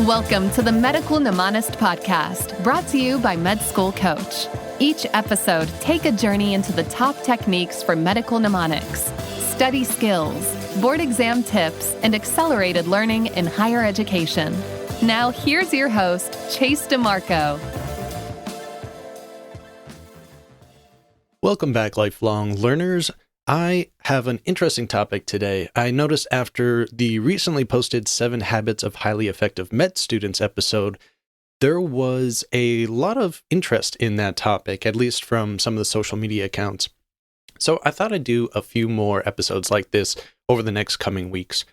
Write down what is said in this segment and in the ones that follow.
Welcome to the Medical Mnemonist Podcast, brought to you by Med School Coach. Each episode, take a journey into the top techniques for medical mnemonics, study skills, board exam tips, and accelerated learning in higher education. Now, here's your host, Chase DiMarco. Welcome back, lifelong learners. I have an interesting topic today. I noticed after the recently posted 7 Habits of Highly Effective Med Students episode, there was a lot of interest in that topic, at least from some of the social media accounts. So I thought I'd do a few more episodes like this over the next coming weeks.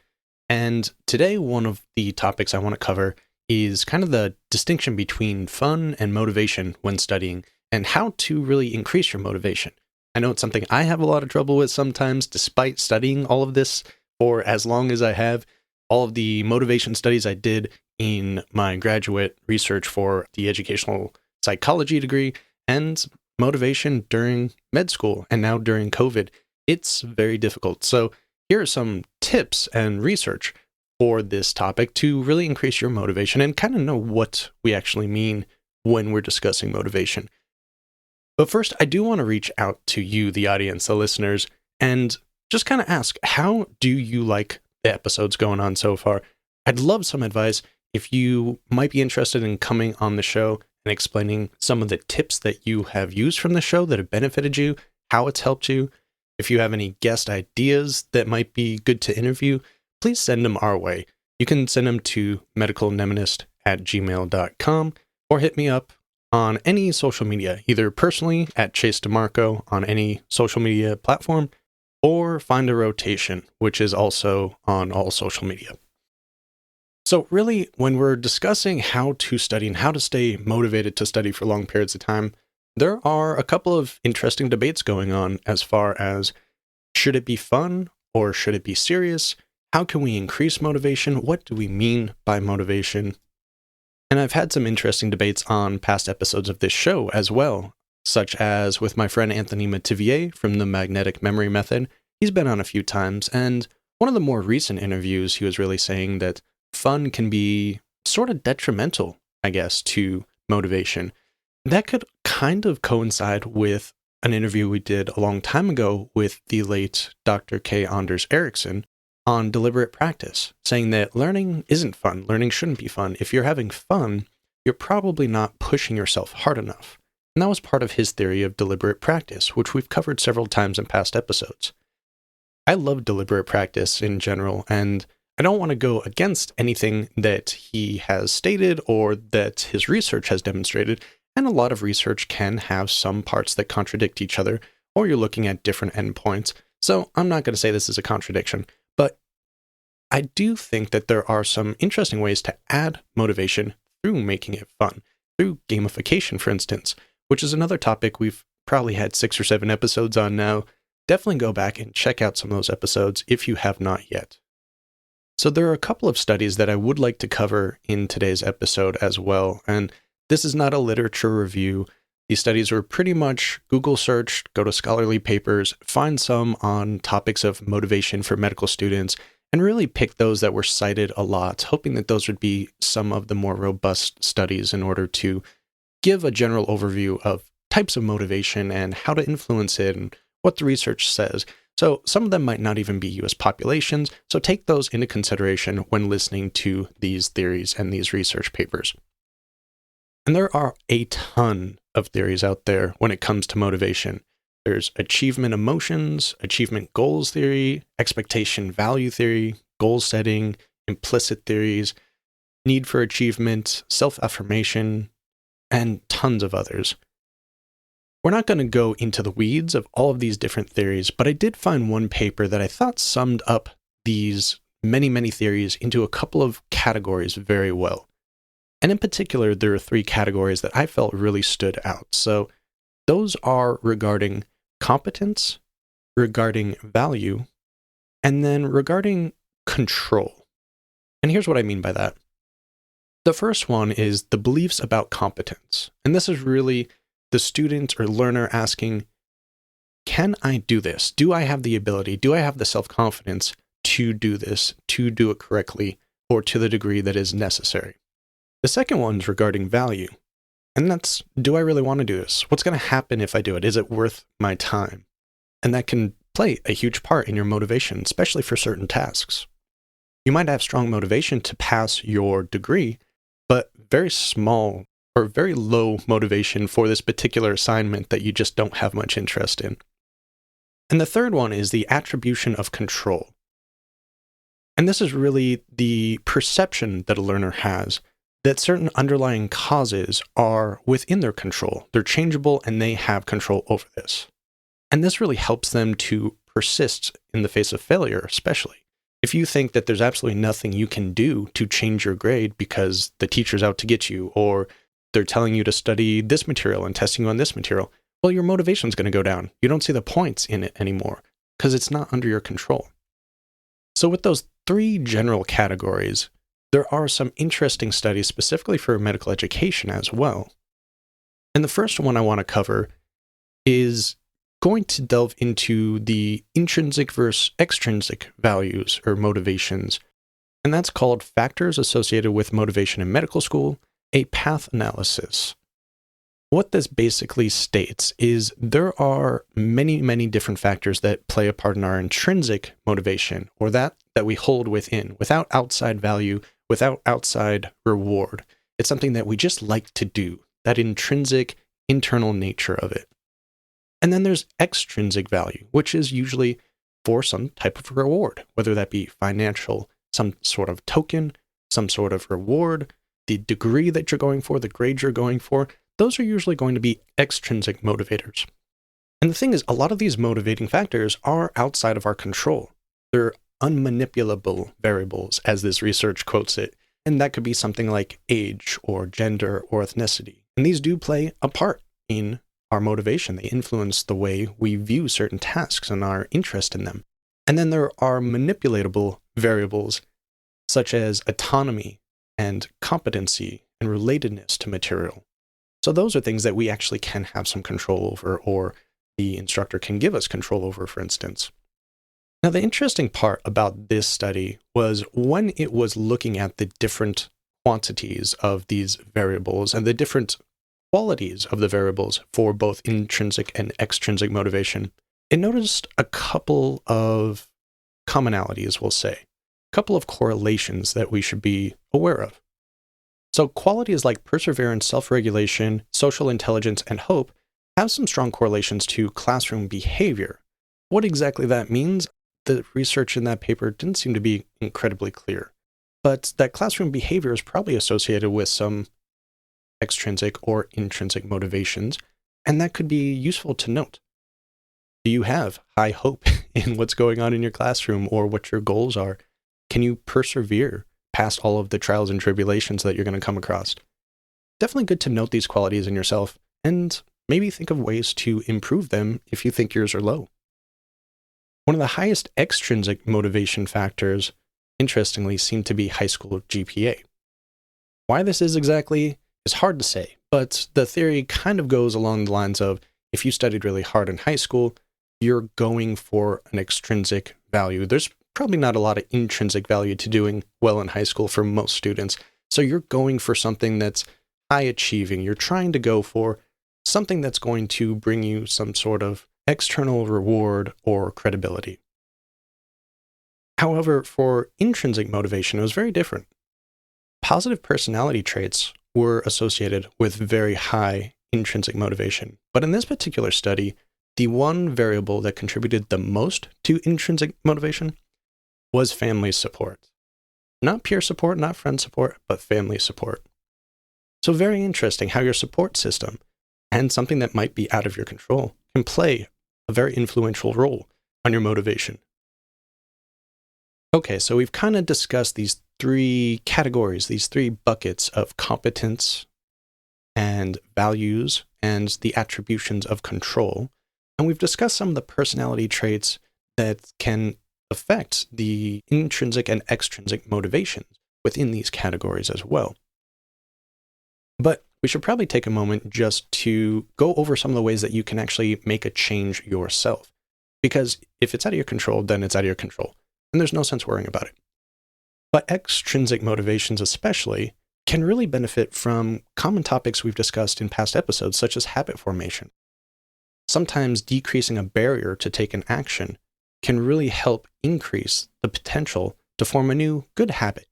And today, one of the topics I want to cover is kind of the distinction between fun and motivation when studying, and how to really increase your motivation. I know it's something I have a lot of trouble with sometimes, despite studying all of this for as long as I have. All of the motivation studies I did in my graduate research for the educational psychology degree, and motivation during med school, and now during COVID, it's very difficult. So here are some tips and research for this topic to really increase your motivation and kind of know what we actually mean when we're discussing motivation. But first, I do want to reach out to you, the audience, the listeners, and just kind of ask, how do you like the episodes going on so far? I'd love some advice if you might be interested in coming on the show and explaining some of the tips that you have used from the show that have benefited you, how it's helped you. If you have any guest ideas that might be good to interview, please send them our way. You can send them to medicalmnemonist@gmail.com or hit me up on any social media, either personally at Chase DiMarco on any social media platform, or Find a Rotation, which is also on all social media. So really, when we're discussing how to study and how to stay motivated to study for long periods of time, there are a couple of interesting debates going on as far as, should it be fun or should it be serious? How can we increase motivation? What do we mean by motivation? And I've had some interesting debates on past episodes of this show as well, such as with my friend Anthony Metivier from the Magnetic Memory Method. He's been on a few times, and one of the more recent interviews, he was really saying that fun can be sort of detrimental, I guess, to motivation. That could kind of coincide with an interview we did a long time ago with the late Dr. K. Anders Ericsson on deliberate practice, saying that learning isn't fun. Learning shouldn't be fun. If you're having fun, you're probably not pushing yourself hard enough. And that was part of his theory of deliberate practice, which we've covered several times in past episodes. I love deliberate practice in general, and I don't want to go against anything that he has stated or that his research has demonstrated, and a lot of research can have some parts that contradict each other, or you're looking at different endpoints. So I'm not going to say this is a contradiction, but I do think that there are some interesting ways to add motivation through making it fun, through gamification, for instance, which is another topic we've probably had 6 or 7 episodes on now. Definitely go back and check out some of those episodes if you have not yet. So there are a couple of studies that I would like to cover in today's episode as well, and this is not a literature review. These studies were pretty much Google searched, go to scholarly papers, find some on topics of motivation for medical students, and really pick those that were cited a lot, hoping that those would be some of the more robust studies in order to give a general overview of types of motivation and how to influence it and what the research says. So some of them might not even be US populations, so take those into consideration when listening to these theories and these research papers. And there are a ton of theories out there when it comes to motivation. There's achievement emotions, achievement goals theory, expectation value theory, goal setting, implicit theories, need for achievement, self-affirmation, and tons of others. We're not going to go into the weeds of all of these different theories, but I did find one paper that I thought summed up these many, many theories into a couple of categories very well. And in particular, there are 3 categories that I felt really stood out. So those are regarding competence, regarding value, and then regarding control. And here's what I mean by that. The first one is the beliefs about competence. And this is really the student or learner asking, can I do this? Do I have the ability? Do I have the self-confidence to do this, to do it correctly, or to the degree that is necessary? The second one's regarding value. And that's, do I really want to do this? What's going to happen if I do it? Is it worth my time? And that can play a huge part in your motivation, especially for certain tasks. You might have strong motivation to pass your degree, but very small or very low motivation for this particular assignment that you just don't have much interest in. And the third one is the attribution of control. And this is really the perception that a learner has that certain underlying causes are within their control. They're changeable and they have control over this. And this really helps them to persist in the face of failure, especially. If you think that there's absolutely nothing you can do to change your grade because the teacher's out to get you, or they're telling you to study this material and testing you on this material, well, your motivation's going to go down. You don't see the points in it anymore because it's not under your control. So with those three general categories, there are some interesting studies specifically for medical education as well. And the first one I want to cover is going to delve into the intrinsic versus extrinsic values or motivations. And that's called Factors Associated with Motivation in Medical School, a Path Analysis. What this basically states is there are many, many different factors that play a part in our intrinsic motivation, or that we hold within, without outside value, without outside reward. It's something that we just like to do, that intrinsic, internal nature of it. And then there's extrinsic value, which is usually for some type of reward, whether that be financial, some sort of token, some sort of reward, the degree that you're going for, the grade you're going for. Those are usually going to be extrinsic motivators. And the thing is, a lot of these motivating factors are outside of our control. They're unmanipulable variables, as this research quotes it. And that could be something like age or gender or ethnicity. And these do play a part in our motivation. They influence the way we view certain tasks and our interest in them. And then there are manipulatable variables such as autonomy and competency and relatedness to material. So those are things that we actually can have some control over, or the instructor can give us control over, for instance. Now, the interesting part about this study was when it was looking at the different quantities of these variables and the different qualities of the variables for both intrinsic and extrinsic motivation, it noticed a couple of commonalities, we'll say, a couple of correlations that we should be aware of. So qualities like perseverance, self-regulation, social intelligence, and hope have some strong correlations to classroom behavior. What exactly that means, the research in that paper didn't seem to be incredibly clear. But that classroom behavior is probably associated with some extrinsic or intrinsic motivations, and that could be useful to note. Do you have high hope in what's going on in your classroom or what your goals are? Can you persevere past all of the trials and tribulations that you're going to come across? Definitely good to note these qualities in yourself and maybe think of ways to improve them if you think yours are low. One of the highest extrinsic motivation factors, interestingly, seem to be high school GPA. Why this is exactly is hard to say, but the theory kind of goes along the lines of if you studied really hard in high school, you're going for an extrinsic value. There's probably not a lot of intrinsic value to doing well in high school for most students. So you're going for something that's high achieving. You're trying to go for something that's going to bring you some sort of external reward or credibility. However, for intrinsic motivation, it was very different. Positive personality traits were associated with very high intrinsic motivation. But in this particular study, the one variable that contributed the most to intrinsic motivation was family support. Not peer support, not friend support, but family support. So very interesting how your support system and something that might be out of your control can play a very influential role on your motivation. Okay, so we've kind of discussed these three categories, these three buckets of competence and values and the attributions of control. And we've discussed some of the personality traits that can affect the intrinsic and extrinsic motivations within these categories as well. But we should probably take a moment just to go over some of the ways that you can actually make a change yourself. Because if it's out of your control, then it's out of your control. And there's no sense worrying about it. But extrinsic motivations especially can really benefit from common topics we've discussed in past episodes, such as habit formation. Sometimes decreasing a barrier to take an action can really help increase the potential to form a new good habit.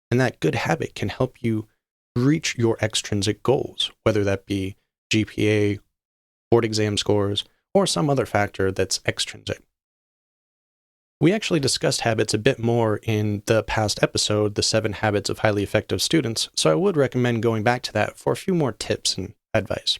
And that good habit can help you reach your extrinsic goals, whether that be GPA, board exam scores, or some other factor that's extrinsic. We actually discussed habits a bit more in the past episode, The 7 Habits of Highly Effective Students, so I would recommend going back to that for a few more tips and advice.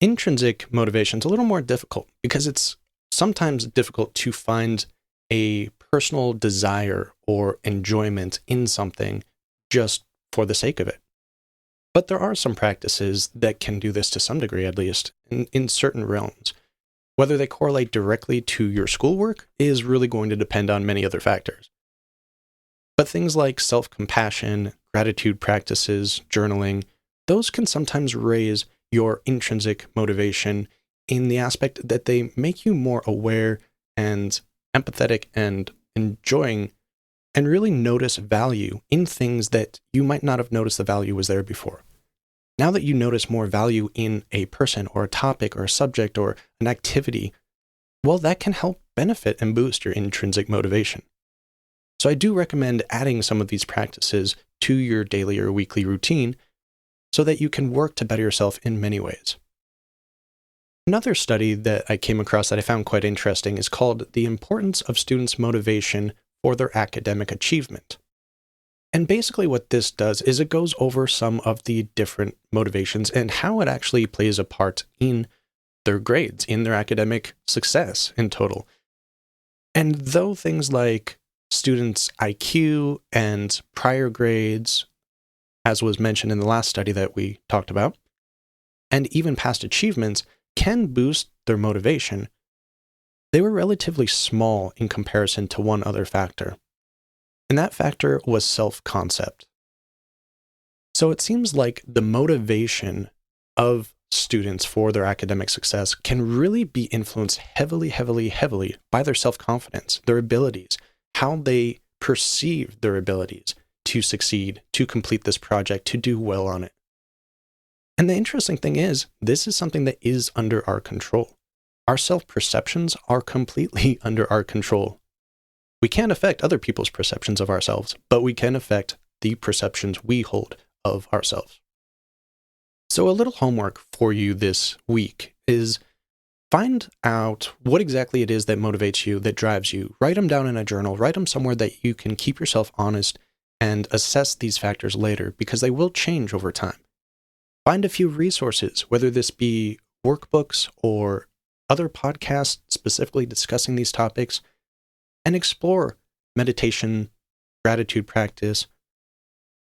Intrinsic motivation is a little more difficult because it's sometimes difficult to find a personal desire or enjoyment in something just for the sake of it. But there are some practices that can do this to some degree, at least, in certain realms. Whether they correlate directly to your schoolwork is really going to depend on many other factors. But things like self-compassion, gratitude practices, journaling, those can sometimes raise your intrinsic motivation in the aspect that they make you more aware and empathetic and enjoying and really notice value in things that you might not have noticed the value was there before. Now that you notice more value in a person or a topic or a subject or an activity, well, that can help benefit and boost your intrinsic motivation. So I do recommend adding some of these practices to your daily or weekly routine so that you can work to better yourself in many ways. Another study that I came across that I found quite interesting is called The Importance of Students' Motivation for Their Academic Achievement. And basically what this does is it goes over some of the different motivations and how it actually plays a part in their grades, in their academic success in total. And though things like students' IQ and prior grades, as was mentioned in the last study that we talked about, and even past achievements can boost their motivation, they were relatively small in comparison to one other factor. And that factor was self-concept. So it seems like the motivation of students for their academic success can really be influenced heavily by their self-confidence, their abilities, how they perceive their abilities to succeed, to complete this project, to do well on it. And the interesting thing is, this is something that is under our control. Our self-perceptions are completely under our control. We can't affect other people's perceptions of ourselves, but we can affect the perceptions we hold of ourselves. So a little homework for you this week is find out what exactly it is that motivates you, that drives you. Write them down in a journal. Write them somewhere that you can keep yourself honest and assess these factors later because they will change over time. Find a few resources, whether this be workbooks or other podcasts specifically discussing these topics, and explore meditation, gratitude practice,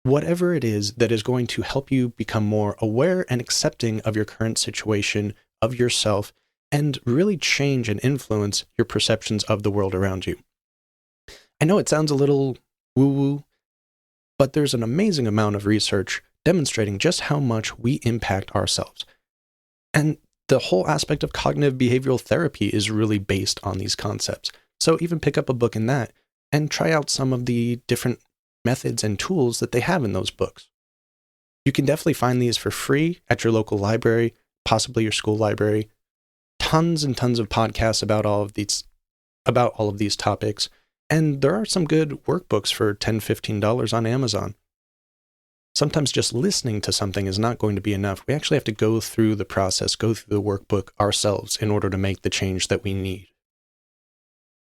whatever it is that is going to help you become more aware and accepting of your current situation, of yourself, and really change and influence your perceptions of the world around you. I know it sounds a little woo-woo, but there's an amazing amount of research demonstrating just how much we impact ourselves. And the whole aspect of cognitive behavioral therapy is really based on these concepts. So even pick up a book in that and try out some of the different methods and tools that they have in those books. You can definitely find these for free at your local library, possibly your school library. Tons and tons of podcasts about all of these topics. And there are some good workbooks for $10, $15 on Amazon. Sometimes just listening to something is not going to be enough. We actually have to go through the process, go through the workbook ourselves in order to make the change that we need.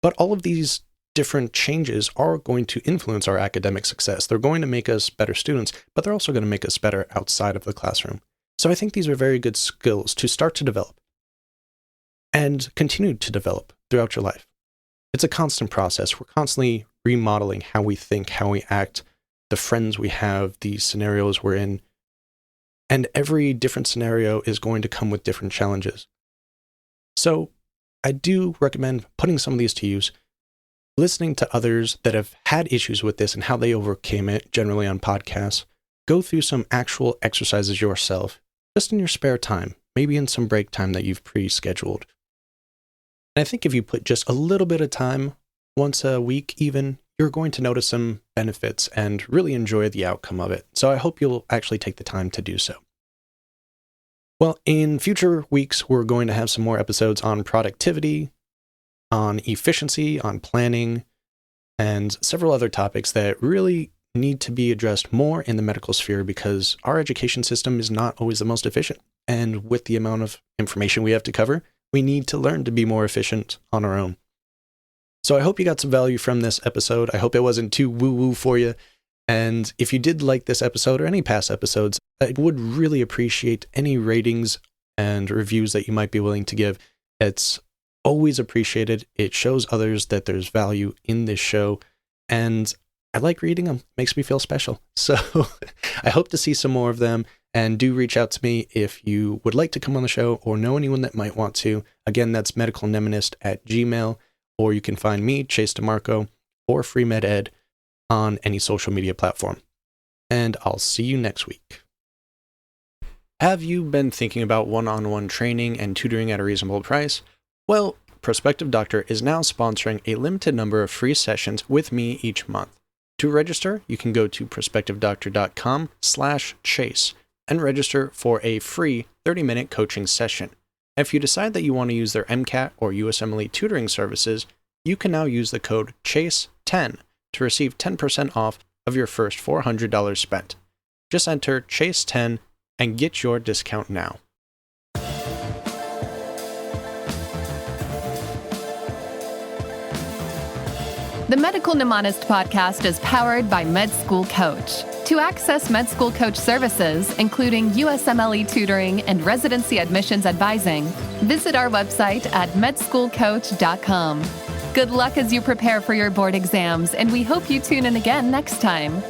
But all of these different changes are going to influence our academic success. They're going to make us better students, but they're also going to make us better outside of the classroom. So I think these are very good skills to start to develop and continue to develop throughout your life. It's a constant process. We're constantly remodeling how we think, how we act, the friends we have, the scenarios we're in. And every different scenario is going to come with different challenges. So I do recommend putting some of these to use, listening to others that have had issues with this and how they overcame it, generally on podcasts. Go through some actual exercises yourself, just in your spare time, maybe in some break time that you've pre-scheduled. And I think if you put just a little bit of time, once a week even, you're going to notice some benefits and really enjoy the outcome of it. So I hope you'll actually take the time to do so. Well, in future weeks, we're going to have some more episodes on productivity, on efficiency, on planning, and several other topics that really need to be addressed more in the medical sphere because our education system is not always the most efficient. And with the amount of information we have to cover, we need to learn to be more efficient on our own. So I hope you got some value from this episode. I hope it wasn't too woo-woo for you. And if you did like this episode or any past episodes, I would really appreciate any ratings and reviews that you might be willing to give. It's always appreciated. It shows others that there's value in this show. And I like reading them. Makes me feel special. So I hope to see some more of them. And do reach out to me if you would like to come on the show or know anyone that might want to. Again, that's medicalnemonist@gmail.com. Or you can find me, Chase DiMarco, or FreeMedEd on any social media platform. And I'll see you next week. Have you been thinking about one-on-one training and tutoring at a reasonable price? Well, Prospective Doctor is now sponsoring a limited number of free sessions with me each month. To register, you can go to prospectivedoctor.com/chase and register for a free 30-minute coaching session. If you decide that you want to use their MCAT or USMLE tutoring services, you can now use the code CHASE10 to receive 10% off of your first $400 spent. Just enter CHASE10 and get your discount now. The Medical Mnemonist podcast is powered by Med School Coach. To access Med School Coach services, including USMLE tutoring and residency admissions advising, visit our website at medschoolcoach.com. Good luck as you prepare for your board exams, and we hope you tune in again next time.